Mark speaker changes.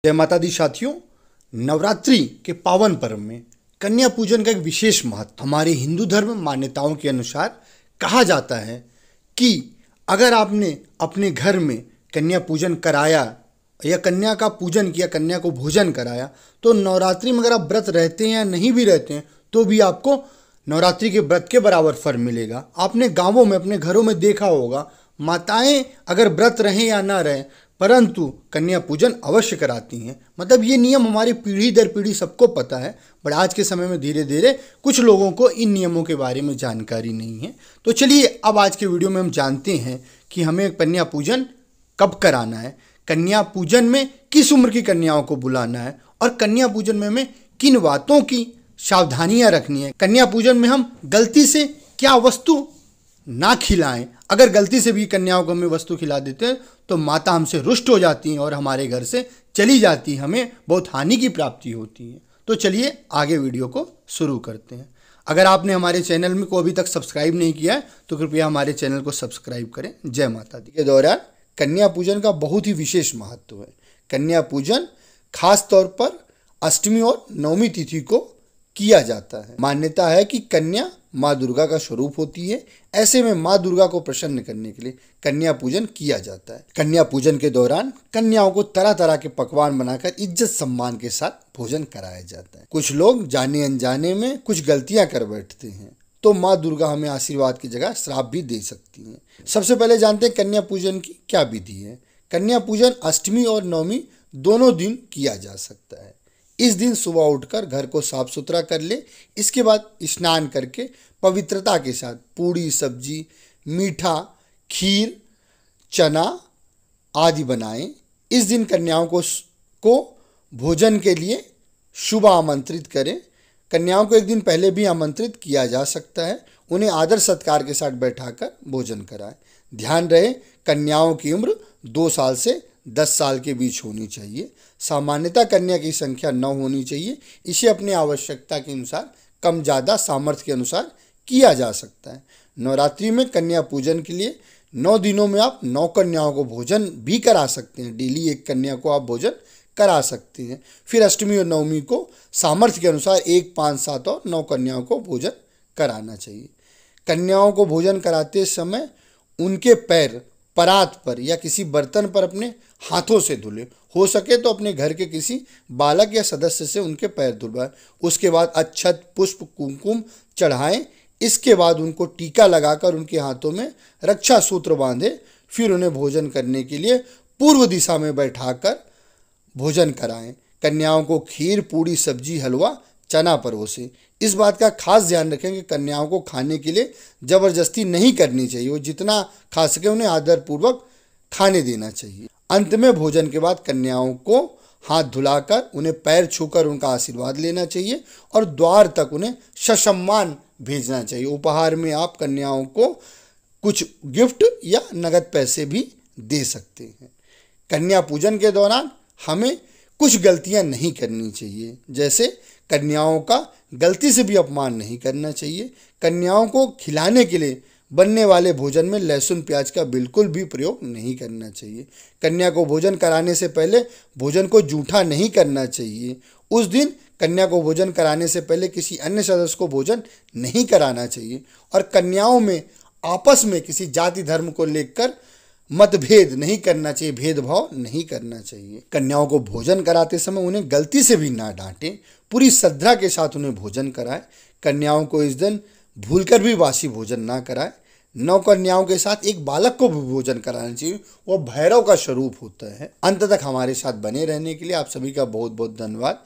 Speaker 1: जय माता दी साथियों। नवरात्रि के पावन पर्व में कन्या पूजन का एक विशेष महत्व हमारे हिंदू धर्म मान्यताओं के अनुसार कहा जाता है कि अगर आपने अपने घर में कन्या पूजन कराया या कन्या का पूजन किया, कन्या को भोजन कराया, तो नवरात्रि में अगर आप व्रत रहते हैं या नहीं भी रहते हैं तो भी आपको नवरात्रि के व्रत के बराबर फल मिलेगा। आपने गांवों में अपने घरों में देखा होगा, माताएं अगर व्रत रहें या ना रहें परंतु कन्या पूजन अवश्य कराती हैं। मतलब ये नियम हमारी पीढ़ी दर पीढ़ी सबको पता है, बट आज के समय में धीरे धीरे कुछ लोगों को इन नियमों के बारे में जानकारी नहीं है। तो चलिए अब आज के वीडियो में हम जानते हैं कि हमें कन्या पूजन कब कराना है, कन्या पूजन में किस उम्र की कन्याओं को बुलाना है और कन्या पूजन में हमें किन बातों की सावधानियां रखनी है। कन्या पूजन में हम गलती से क्या वस्तु ना खिलाएं। अगर गलती से भी कन्याओं को हमें वस्तु खिला देते हैं तो माता हमसे रुष्ट हो जाती हैं और हमारे घर से चली जाती है, हमें बहुत हानि की प्राप्ति होती है। तो चलिए आगे वीडियो को शुरू करते हैं। अगर आपने हमारे चैनल में को अभी तक सब्सक्राइब नहीं किया है तो कृपया हमारे चैनल को सब्सक्राइब करें। जय माता दी। के दौरान कन्या पूजन का बहुत ही विशेष महत्व है। कन्या पूजन खास तौर पर अष्टमी और नवमी तिथि को किया जाता है। मान्यता है कि कन्या माँ दुर्गा का स्वरूप होती है, ऐसे में माँ दुर्गा को प्रसन्न करने के लिए कन्या पूजन किया जाता है। कन्या पूजन के दौरान कन्याओं को तरह तरह के पकवान बनाकर इज्जत सम्मान के साथ भोजन कराया जाता है। कुछ लोग जाने अनजाने में कुछ गलतियां कर बैठते हैं तो माँ दुर्गा हमें आशीर्वाद की जगह श्राप भी दे सकती हैं। सबसे पहले जानते हैं कन्या पूजन की क्या विधि है। कन्या पूजन अष्टमी और नवमी दोनों दिन किया जा सकता है। इस दिन सुबह उठकर घर को साफ सुथरा कर ले, इसके बाद स्नान करके पवित्रता के साथ पूड़ी, सब्जी, मीठा, खीर, चना आदि बनाएं। इस दिन कन्याओं को भोजन के लिए शुभ आमंत्रित करें। कन्याओं को एक दिन पहले भी आमंत्रित किया जा सकता है। उन्हें आदर सत्कार के साथ बैठाकर भोजन कराएं। ध्यान रहे कन्याओं की उम्र 2 साल से 10 साल के बीच होनी चाहिए। सामान्यतः कन्या की संख्या 9 होनी चाहिए। इसे अपनी आवश्यकता के अनुसार कम ज़्यादा सामर्थ्य के अनुसार किया जा सकता है। नवरात्रि में कन्या पूजन के लिए 9 दिनों में आप 9 कन्याओं को भोजन भी करा सकते हैं। डेली एक कन्या को आप भोजन करा सकते हैं। फिर अष्टमी और नवमी को सामर्थ्य के अनुसार 1, 5, 7 और 9 कन्याओं को भोजन कराना चाहिए। कन्याओं को भोजन कराते समय उनके पैर परात पर या किसी बर्तन पर अपने हाथों से धुलें। हो सके तो अपने घर के किसी बालक या सदस्य से उनके पैर धुलवाएं। उसके बाद अक्षत, पुष्प, कुमकुम चढ़ाएं। इसके बाद उनको टीका लगाकर उनके हाथों में रक्षा सूत्र बांधें। फिर उन्हें भोजन करने के लिए पूर्व दिशा में बैठाकर भोजन कराएं। कन्याओं को खीर, पूड़ी, सब्जी, हलवा, चना परोसें। इस बात का खास ध्यान रखें कि कन्याओं को खाने के लिए जबरदस्ती नहीं करनी चाहिए। वो जितना खा सके उन्हें आदरपूर्वक खाने देना चाहिए। अंत में भोजन के बाद कन्याओं को हाथ धुलाकर उन्हें पैर छूकर उनका आशीर्वाद लेना चाहिए और द्वार तक उन्हें ससम्मान भेजना चाहिए। उपहार में आप कन्याओं को कुछ गिफ्ट या नगद पैसे भी दे सकते हैं। कन्या पूजन के दौरान हमें कुछ गलतियां नहीं करनी चाहिए, जैसे कन्याओं का गलती से भी अपमान नहीं करना चाहिए। कन्याओं को खिलाने के लिए बनने वाले भोजन में लहसुन प्याज का बिल्कुल भी प्रयोग नहीं करना चाहिए। कन्या को भोजन कराने से पहले भोजन को जूठा नहीं करना चाहिए। उस दिन कन्या को भोजन कराने से पहले किसी अन्य सदस्य को भोजन नहीं कराना चाहिए और कन्याओं में आपस में किसी जाति धर्म को लेकर मतभेद नहीं करना चाहिए, भेदभाव नहीं करना चाहिए। कन्याओं को भोजन कराते समय उन्हें गलती से भी ना डांटें, पूरी श्रद्धा के साथ उन्हें भोजन कराएं। कन्याओं को इस दिन भूलकर भी बासी भोजन ना कराएं। 9 कन्याओं के साथ एक बालक को भी भोजन कराना चाहिए, वो भैरव का स्वरूप होता है। अंत तक हमारे साथ बने रहने के लिए आप सभी का बहुत बहुत धन्यवाद।